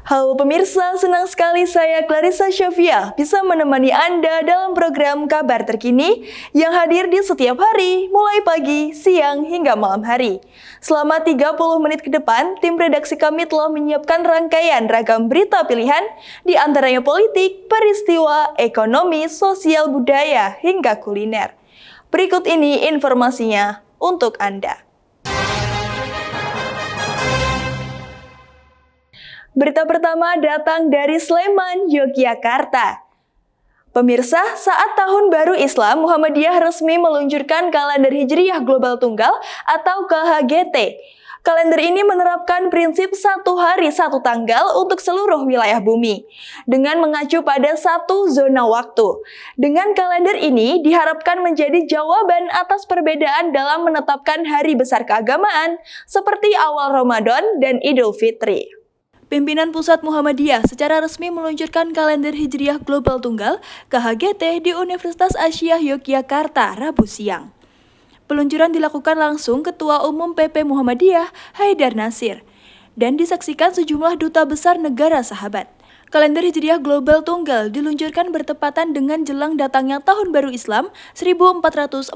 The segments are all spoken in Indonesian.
Halo pemirsa, senang sekali saya Clarissa Syafia bisa menemani Anda dalam program Kabar Terkini yang hadir di setiap hari, mulai pagi, siang, hingga malam hari. Selama 30 menit ke depan, tim redaksi kami telah menyiapkan rangkaian ragam berita pilihan, di antaranya politik, peristiwa, ekonomi, sosial budaya, hingga kuliner. Berikut ini informasinya untuk Anda. Berita pertama datang dari Sleman, Yogyakarta. Pemirsa, saat Tahun Baru Islam, Muhammadiyah resmi meluncurkan kalender Hijriyah Global Tunggal atau KHGT. Kalender ini menerapkan prinsip satu hari satu tanggal untuk seluruh wilayah bumi, dengan mengacu pada satu zona waktu. Dengan kalender ini diharapkan menjadi jawaban atas perbedaan dalam menetapkan hari besar keagamaan, seperti awal Ramadan dan Idul Fitri. Pimpinan Pusat Muhammadiyah secara resmi meluncurkan kalender Hijriyah Global Tunggal (KHGT) di Universitas Asyia Yogyakarta Rabu siang. Peluncuran dilakukan langsung Ketua Umum PP Muhammadiyah Haidar Nasir dan disaksikan sejumlah duta besar negara sahabat. Kalender Hijriyah Global Tunggal diluncurkan bertepatan dengan jelang datangnya Tahun Baru Islam 1447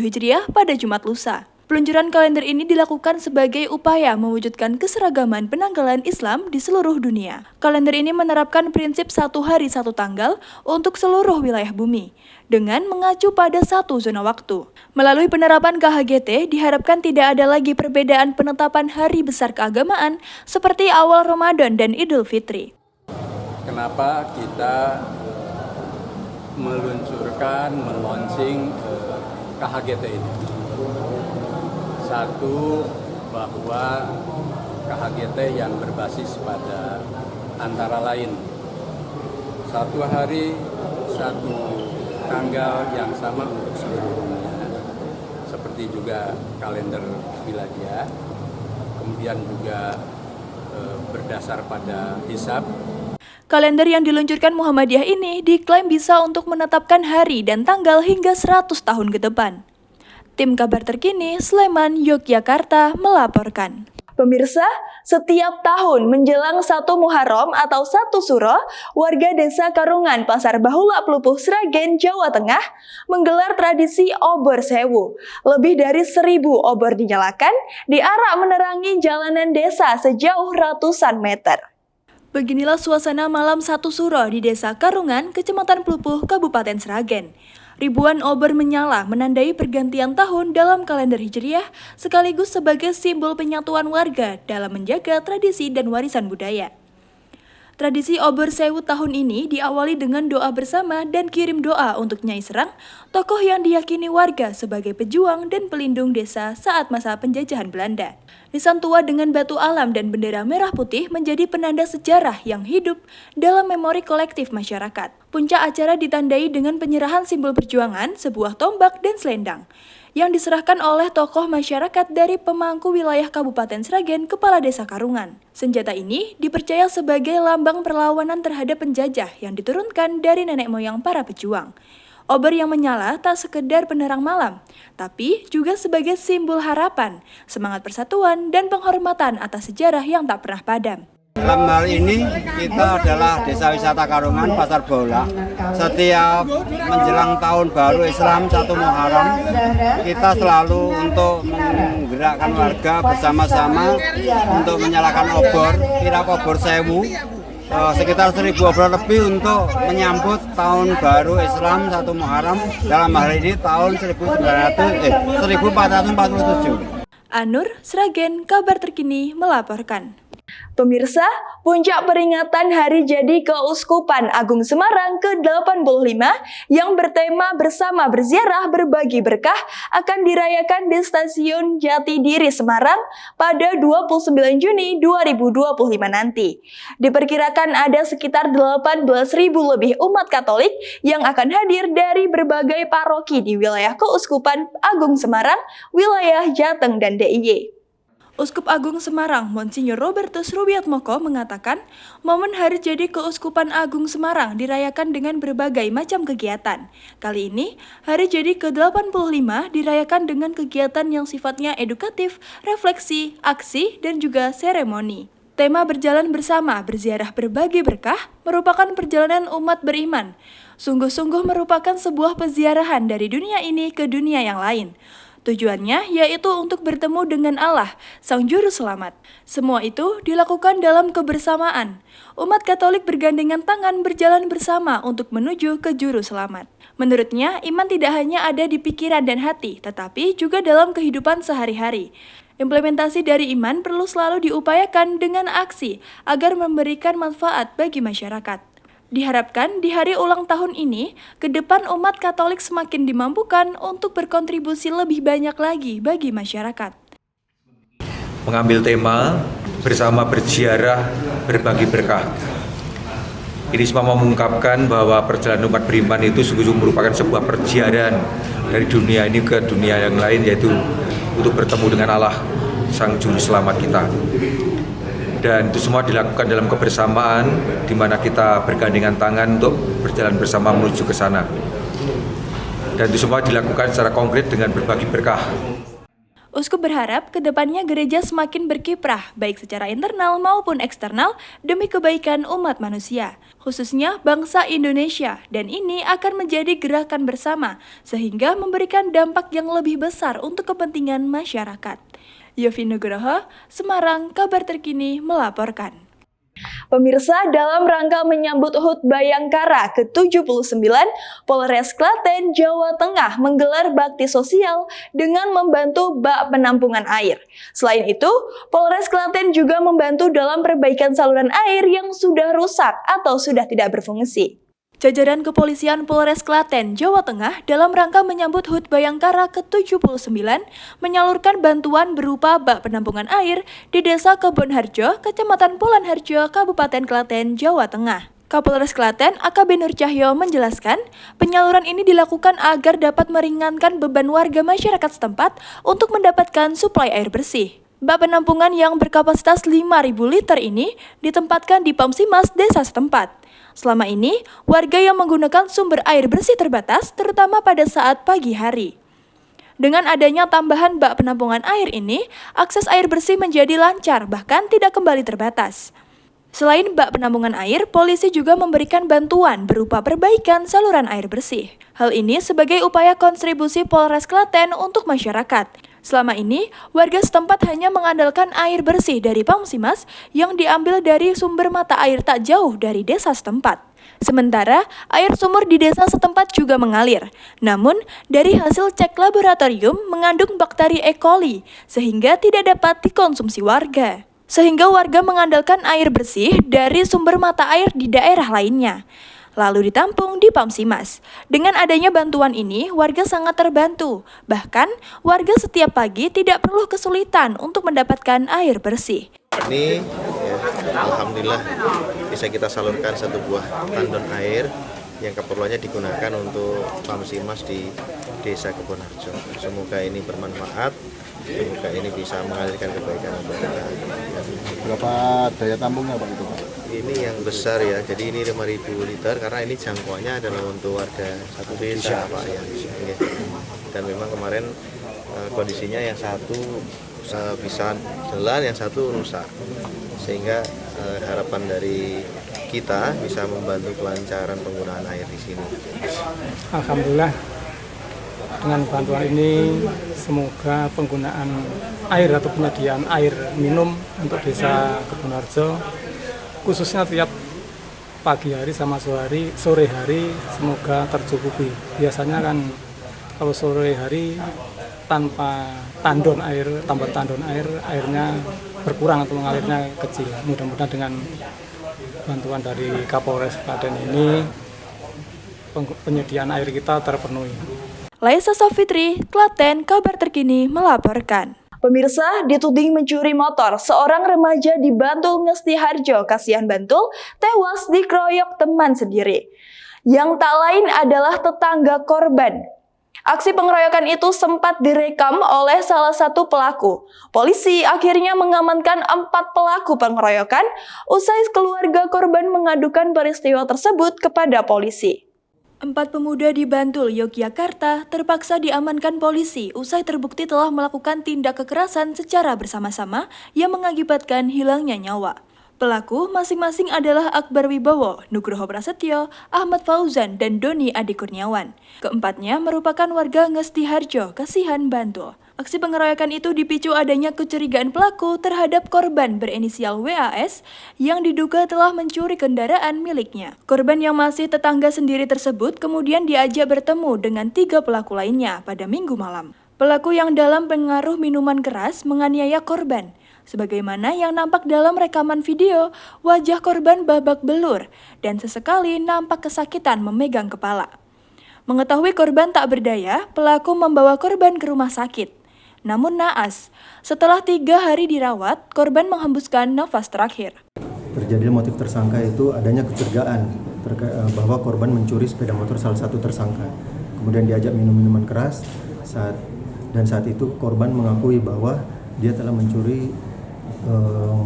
Hijriah pada Jumat lusa. Peluncuran kalender ini dilakukan sebagai upaya mewujudkan keseragaman penanggalan Islam di seluruh dunia. Kalender ini menerapkan prinsip satu hari satu tanggal untuk seluruh wilayah bumi, dengan mengacu pada satu zona waktu. Melalui penerapan KHGT, diharapkan tidak ada lagi perbedaan penetapan hari besar keagamaan seperti awal Ramadan dan Idul Fitri. Kenapa kita meluncing KHGT ini? Satu, bahwa KHGT yang berbasis pada antara lain satu hari, satu tanggal yang sama untuk seluruh dunia, seperti juga kalender wilayah, kemudian juga berdasar pada hisab. Kalender yang diluncurkan Muhammadiyah ini diklaim bisa untuk menetapkan hari dan tanggal hingga 100 tahun ke depan. Tim Kabar Terkini, Sleman, Yogyakarta melaporkan. Pemirsa, setiap tahun menjelang 1 Muharram atau 1 Suro, warga Desa Karungan, Pasar Bahula Pelupuh, Sragen, Jawa Tengah menggelar tradisi obor sewu. Lebih dari 1.000 obor dinyalakan, diarak menerangi jalanan desa sejauh ratusan meter. Beginilah suasana malam 1 Suro di Desa Karungan, Kecamatan Pelupuh, Kabupaten Sragen. Ribuan obor menyala menandai pergantian tahun dalam kalender Hijriyah sekaligus sebagai simbol penyatuan warga dalam menjaga tradisi dan warisan budaya. Tradisi obor sewu tahun ini diawali dengan doa bersama dan kirim doa untuk Nyai Serang, tokoh yang diyakini warga sebagai pejuang dan pelindung desa saat masa penjajahan Belanda. Nisan tua dengan batu alam dan bendera merah putih menjadi penanda sejarah yang hidup dalam memori kolektif masyarakat. Puncak acara ditandai dengan penyerahan simbol perjuangan, sebuah tombak dan selendang, yang diserahkan oleh tokoh masyarakat dari pemangku wilayah Kabupaten Sragen, Kepala Desa Karungan. Senjata ini dipercaya sebagai lambang perlawanan terhadap penjajah yang diturunkan dari nenek moyang para pejuang. Obor yang menyala tak sekedar penerang malam, tapi juga sebagai simbol harapan, semangat persatuan, dan penghormatan atas sejarah yang tak pernah padam. Dalam hal ini kita adalah Desa Wisata Karungan, Pasar Bahula. Setiap menjelang Tahun Baru Islam 1 Muharram, kita selalu untuk menggerakkan warga bersama-sama untuk menyalakan obor, kirap obor sewu, sekitar 1.000 obor lebih untuk menyambut Tahun Baru Islam 1 Muharram, dalam hal ini tahun 1447. Anur, Sragen, Kabar Terkini melaporkan. Pemirsa, puncak peringatan Hari Jadi Keuskupan Agung Semarang ke-85 yang bertema Bersama Berziarah Berbagi Berkah akan dirayakan di Stasiun Jatidiri Semarang pada 29 Juni 2025 nanti. Diperkirakan ada sekitar 18.000 lebih umat Katolik yang akan hadir dari berbagai paroki di wilayah Keuskupan Agung Semarang, wilayah Jateng dan DIY. Uskup Agung Semarang, Monsinyur Robertus Rubiatmoko mengatakan, momen Hari Jadi Keuskupan Agung Semarang dirayakan dengan berbagai macam kegiatan. Kali ini, Hari Jadi ke-85 dirayakan dengan kegiatan yang sifatnya edukatif, refleksi, aksi, dan juga seremoni. Bertema berjalan bersama, berziarah berbagi berkah, merupakan perjalanan umat beriman. Sungguh-sungguh merupakan sebuah peziarahan dari dunia ini ke dunia yang lain. Tujuannya yaitu untuk bertemu dengan Allah, Sang Juru Selamat. Semua itu dilakukan dalam kebersamaan. Umat Katolik bergandengan tangan berjalan bersama untuk menuju ke Juru Selamat. Menurutnya, iman tidak hanya ada di pikiran dan hati, tetapi juga dalam kehidupan sehari-hari. Implementasi dari iman perlu selalu diupayakan dengan aksi agar memberikan manfaat bagi masyarakat. Diharapkan di hari ulang tahun ini, ke depan umat Katolik semakin dimampukan untuk berkontribusi lebih banyak lagi bagi masyarakat. Mengambil tema bersama berziarah berbagi berkah. Ini semua mengungkapkan bahwa perjalanan umat beriman itu sungguh-sungguh merupakan sebuah perjalanan dari dunia ini ke dunia yang lain, yaitu untuk bertemu dengan Allah, Sang Juru Selamat kita. Dan itu semua dilakukan dalam kebersamaan, di mana kita bergandengan tangan untuk berjalan bersama menuju ke sana. Dan itu semua dilakukan secara konkret dengan berbagi berkah. Uskup berharap kedepannya gereja semakin berkiprah, baik secara internal maupun eksternal, demi kebaikan umat manusia, khususnya bangsa Indonesia, dan ini akan menjadi gerakan bersama, sehingga memberikan dampak yang lebih besar untuk kepentingan masyarakat. Yofi Nugroho, Semarang, kabar terkini melaporkan. Pemirsa, dalam rangka menyambut HUT Bayangkara ke-79, Polres Klaten, Jawa Tengah menggelar bakti sosial dengan membantu bak penampungan air. Selain itu, Polres Klaten juga membantu dalam perbaikan saluran air yang sudah rusak atau sudah tidak berfungsi. Jajaran Kepolisian Polres Klaten, Jawa Tengah dalam rangka menyambut HUT Bayangkara ke-79 menyalurkan bantuan berupa bak penampungan air di Desa Kebonharjo, Kecamatan Pulanharjo, Kabupaten Klaten, Jawa Tengah. Kapolres Klaten, AKP Nur Cahyo menjelaskan, penyaluran ini dilakukan agar dapat meringankan beban warga masyarakat setempat untuk mendapatkan suplai air bersih. Bak penampungan yang berkapasitas 5.000 liter ini ditempatkan di Pamsimas desa setempat. Selama ini, warga yang menggunakan sumber air bersih terbatas, terutama pada saat pagi hari. Dengan adanya tambahan bak penampungan air ini, akses air bersih menjadi lancar, bahkan tidak kembali terbatas. Selain bak penampungan air, polisi juga memberikan bantuan berupa perbaikan saluran air bersih. Hal ini sebagai upaya kontribusi Polres Klaten untuk masyarakat. Selama ini, warga setempat hanya mengandalkan air bersih dari Pamsimas yang diambil dari sumber mata air tak jauh dari desa setempat. Sementara, air sumur di desa setempat juga mengalir. Namun, dari hasil cek laboratorium mengandung bakteri E. coli, sehingga tidak dapat dikonsumsi warga. Sehingga warga mengandalkan air bersih dari sumber mata air di daerah lainnya, lalu ditampung di Pamsimas. Dengan adanya bantuan ini, warga sangat terbantu. Bahkan, warga setiap pagi tidak perlu kesulitan untuk mendapatkan air bersih. Ini ya, alhamdulillah bisa kita salurkan satu buah tandon air yang keperluannya digunakan untuk Pamsimas di Desa Kebonharjo. Semoga ini bermanfaat, semoga ini bisa mengalirkan kebaikan untuk kita. Berapa daya tampungnya Pak itu Pak? Ini yang besar ya, jadi ini 5.000 liter karena ini jangkauannya adalah untuk warga satu desa Pak ya. Dan memang kemarin kondisinya yang satu bisa jalan, yang satu rusak, sehingga harapan dari kita bisa membantu kelancaran penggunaan air di sini. Alhamdulillah, dengan bantuan ini semoga penggunaan air atau penyediaan air minum untuk Desa Kebonharjo, khususnya tiap pagi hari sama sore hari, semoga tercukupi. Biasanya kan kalau sore hari tanpa tandon air, airnya berkurang atau mengalirnya kecil. Mudah-mudahan dengan bantuan dari Kapolres Klaten ini penyediaan air kita terpenuhi. Laisa Sofitri, Klaten, kabar terkini melaporkan. Pemirsa, dituding mencuri motor, seorang remaja di Bantul Ngestiharjo, Kasihan Bantul, tewas dikeroyok teman sendiri. Yang tak lain adalah tetangga korban. Aksi pengeroyokan itu sempat direkam oleh salah satu pelaku. Polisi akhirnya mengamankan 4 pelaku pengeroyokan usai keluarga korban mengadukan peristiwa tersebut kepada polisi. 4 pemuda di Bantul, Yogyakarta terpaksa diamankan polisi usai terbukti telah melakukan tindak kekerasan secara bersama-sama yang mengakibatkan hilangnya nyawa. Pelaku masing-masing adalah Akbar Wibowo, Nugroho Prasetyo, Ahmad Fauzan, dan Doni Adi Kurniawan. Keempatnya merupakan warga Ngesti-Harjo, Kasihan, Bantul. Aksi pengeroyokan itu dipicu adanya kecurigaan pelaku terhadap korban berinisial WAS yang diduga telah mencuri kendaraan miliknya. Korban yang masih tetangga sendiri tersebut kemudian diajak bertemu dengan 3 pelaku lainnya pada Minggu malam. Pelaku yang dalam pengaruh minuman keras menganiaya korban. Sebagaimana yang nampak dalam rekaman video, wajah korban babak belur dan sesekali nampak kesakitan memegang kepala. Mengetahui korban tak berdaya, pelaku membawa korban ke rumah sakit. Namun naas, setelah 3 hari dirawat, korban menghembuskan nafas terakhir. Terjadi motif tersangka itu adanya kecurigaan bahwa korban mencuri sepeda motor salah satu tersangka. Kemudian diajak minum minuman keras, saat itu korban mengakui bahwa dia telah mencuri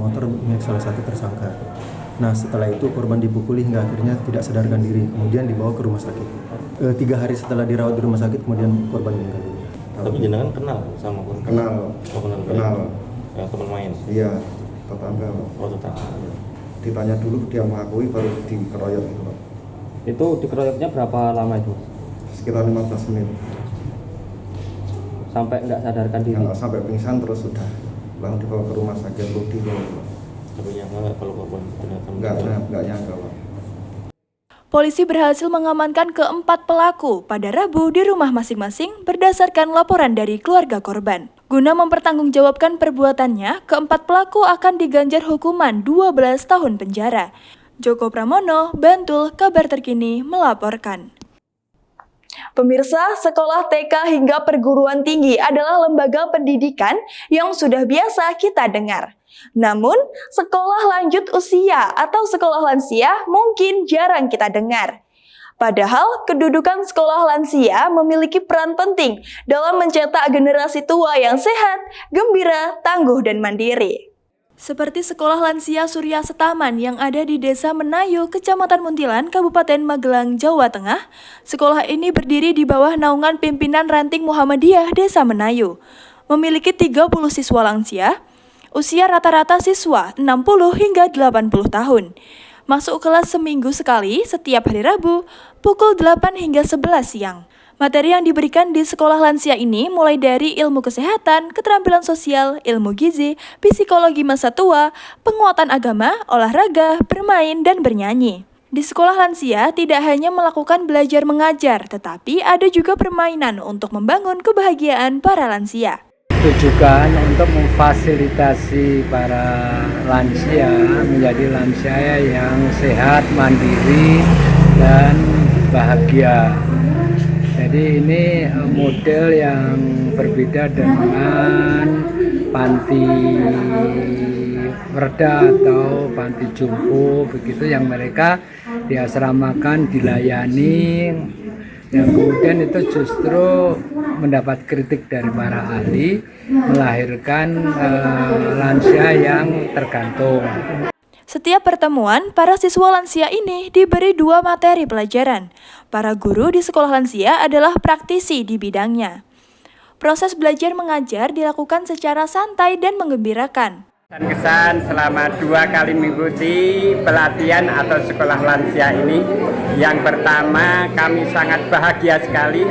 motor milik salah satu tersangka. Nah, setelah itu korban dipukuli hingga akhirnya tidak sadarkan diri, kemudian dibawa ke rumah sakit. 3 hari setelah dirawat di rumah sakit, kemudian korban meninggal dunia. Tapi jenengan kenal sama korban? Kenal. Oh, kenal. Ya, teman main? Iya, tetangga. Oh, tetangga. Ditanya dulu, dia mengakui baru dikeroyok gitu, Pak. Itu dikeroyoknya berapa lama itu? Sekitar 15 menit. Sampai nggak sadarkan diri? Nggak sampai pingsan terus sudah langsung dibawa ke rumah sakit Rudi. Tapi nyangka kalau korban ternyata nggak nyangka, Pak. Polisi berhasil mengamankan keempat pelaku pada Rabu di rumah masing-masing berdasarkan laporan dari keluarga korban. Guna mempertanggungjawabkan perbuatannya, keempat pelaku akan diganjar hukuman 12 tahun penjara. Joko Pramono, Bantul, Kabar Terkini melaporkan. Pemirsa, sekolah TK hingga perguruan tinggi adalah lembaga pendidikan yang sudah biasa kita dengar. Namun, sekolah lanjut usia atau sekolah lansia mungkin jarang kita dengar. Padahal, kedudukan sekolah lansia memiliki peran penting dalam mencetak generasi tua yang sehat, gembira, tangguh, dan mandiri. Seperti sekolah lansia Surya Setaman yang ada di Desa Menayu, Kecamatan Muntilan, Kabupaten Magelang, Jawa Tengah. Sekolah ini berdiri di bawah naungan pimpinan Ranting Muhammadiyah Desa Menayu. Memiliki 30 siswa lansia, usia rata-rata siswa 60 hingga 80 tahun. Masuk kelas seminggu sekali setiap hari Rabu, pukul 8 hingga 11 siang. Materi yang diberikan di sekolah lansia ini mulai dari ilmu kesehatan, keterampilan sosial, ilmu gizi, psikologi masa tua, penguatan agama, olahraga, bermain, dan bernyanyi. Di sekolah lansia tidak hanya melakukan belajar mengajar, tetapi ada juga permainan untuk membangun kebahagiaan para lansia. Tujuan untuk memfasilitasi para lansia menjadi lansia yang sehat, mandiri, dan bahagia. Jadi ini model yang berbeda dengan panti Werda atau panti jompo begitu yang mereka diasramakan, dilayani, yang kemudian itu justru mendapat kritik dari para ahli, melahirkan lansia yang tergantung. Setiap pertemuan, para siswa lansia ini diberi 2 materi pelajaran. Para guru di sekolah lansia adalah praktisi di bidangnya. Proses belajar mengajar dilakukan secara santai dan menggembirakan. Kesan selama 2 kali mengikuti pelatihan atau sekolah lansia ini. Yang pertama, kami sangat bahagia sekali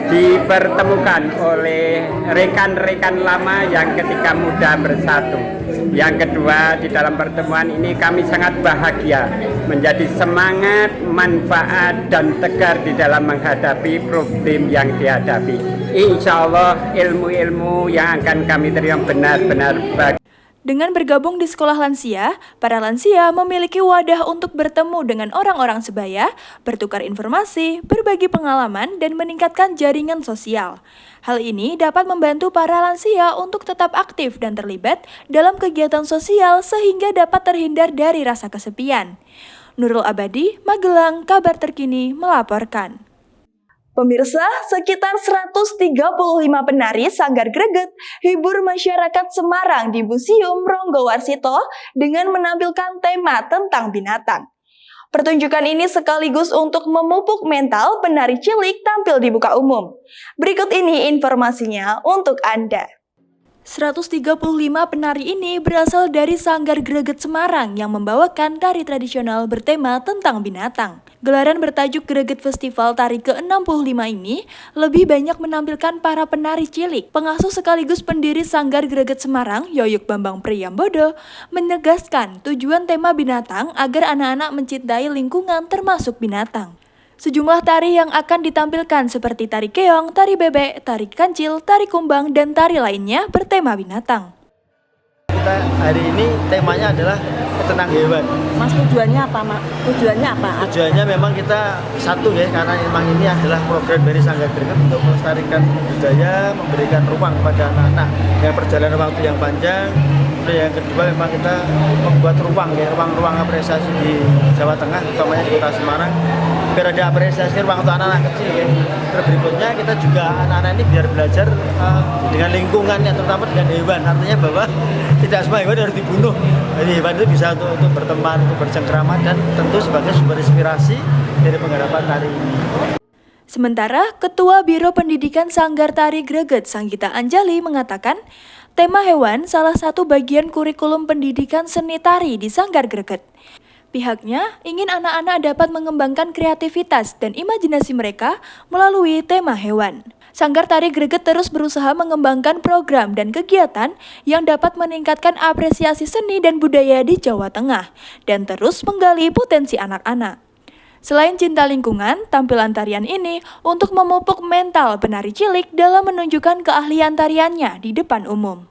dipertemukan oleh rekan-rekan lama yang ketika muda bersatu. Yang kedua, di dalam pertemuan ini kami sangat bahagia menjadi semangat, manfaat, dan tegar di dalam menghadapi problem yang dihadapi. Insya Allah ilmu-ilmu yang akan kami terima benar-benar bagus. Dengan bergabung di sekolah lansia, para lansia memiliki wadah untuk bertemu dengan orang-orang sebaya, bertukar informasi, berbagi pengalaman, dan meningkatkan jaringan sosial. Hal ini dapat membantu para lansia untuk tetap aktif dan terlibat dalam kegiatan sosial sehingga dapat terhindar dari rasa kesepian. Nurul Abadi, Magelang, Kabar Terkini melaporkan. Pemirsa, sekitar 135 penari Sanggar Greget hibur masyarakat Semarang di Museum Ronggo Warsito dengan menampilkan tema tentang binatang. Pertunjukan ini sekaligus untuk memupuk mental penari cilik tampil di muka umum. Berikut ini informasinya untuk Anda. 135 penari ini berasal dari Sanggar Greget Semarang yang membawakan tari tradisional bertema tentang binatang. Gelaran bertajuk Greget Festival Tari ke-65 ini lebih banyak menampilkan para penari cilik. Pengasuh sekaligus pendiri Sanggar Greget Semarang, Yoyuk Bambang Priyambodo, menegaskan tujuan tema binatang agar anak-anak mencintai lingkungan termasuk binatang. Sejumlah tari yang akan ditampilkan seperti tari keong, tari bebek, tari kancil, tari kumbang, dan tari lainnya bertema binatang. Kita hari ini temanya adalah tentang hewan. Mas, tujuannya apa, Mak? Tujuannya apa? Tujuannya memang kita satu ya, karena memang ini adalah program dari Sanggar Greget untuk melestarikan budaya, memberikan ruang kepada anak-anak yang perjalanan waktu yang panjang. Yang kedua memang kita membuat ruang ya, ruang-ruang apresiasi di Jawa Tengah, utamanya di Kota Semarang, biar ada apresiasi ruang untuk anak-anak kecil ya. Terus berikutnya kita juga anak-anak ini biar belajar dengan lingkungan ya, terutama dengan hewan. Artinya bahwa tidak semua hewan harus dibunuh. Jadi hewan itu bisa untuk berteman, untuk bercengkrama, dan tentu sebagai sumber inspirasi dari penggarapan tari ini. Sementara Ketua Biro Pendidikan Sanggar Tari Greget, Sanggita Anjali, mengatakan tema hewan salah satu bagian kurikulum pendidikan seni tari di Sanggar Greget. Pihaknya ingin anak-anak dapat mengembangkan kreativitas dan imajinasi mereka melalui tema hewan. Sanggar Tari Greget terus berusaha mengembangkan program dan kegiatan yang dapat meningkatkan apresiasi seni dan budaya di Jawa Tengah dan terus menggali potensi anak-anak. Selain cinta lingkungan, tampilan tarian ini untuk memupuk mental penari cilik dalam menunjukkan keahlian tariannya di depan umum.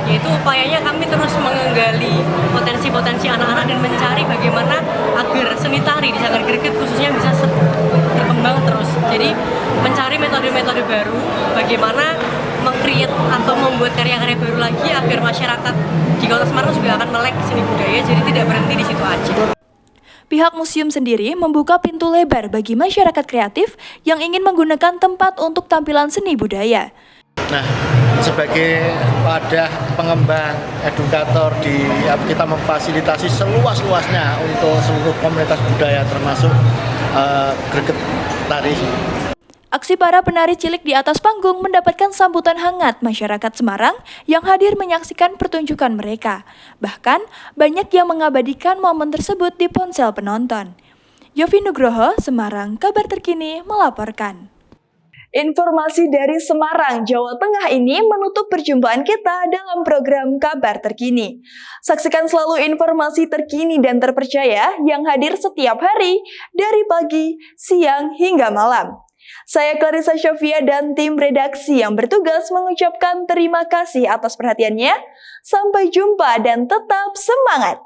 Yaitu upayanya kami terus menggali potensi-potensi anak-anak dan mencari bagaimana agar seni tari di Sanggar Greget khususnya bisa berkembang terus. Jadi mencari metode-metode baru, bagaimana meng-create atau membuat karya-karya baru lagi agar masyarakat di Kota Semarang juga akan melek seni budaya, jadi tidak berhenti di situ aja. Pihak museum sendiri membuka pintu lebar bagi masyarakat kreatif yang ingin menggunakan tempat untuk tampilan seni budaya. Nah, sebagai wadah pengembang edukator kita memfasilitasi seluas-luasnya untuk seluruh komunitas budaya termasuk Greget Tari. Aksi para penari cilik di atas panggung mendapatkan sambutan hangat masyarakat Semarang yang hadir menyaksikan pertunjukan mereka. Bahkan, banyak yang mengabadikan momen tersebut di ponsel penonton. Yofi Nugroho, Semarang, Kabar Terkini melaporkan. Informasi dari Semarang, Jawa Tengah ini menutup perjumpaan kita dalam program Kabar Terkini. Saksikan selalu informasi terkini dan terpercaya yang hadir setiap hari dari pagi, siang, hingga malam. Saya Clarissa Syafia dan tim redaksi yang bertugas mengucapkan terima kasih atas perhatiannya. Sampai jumpa dan tetap semangat!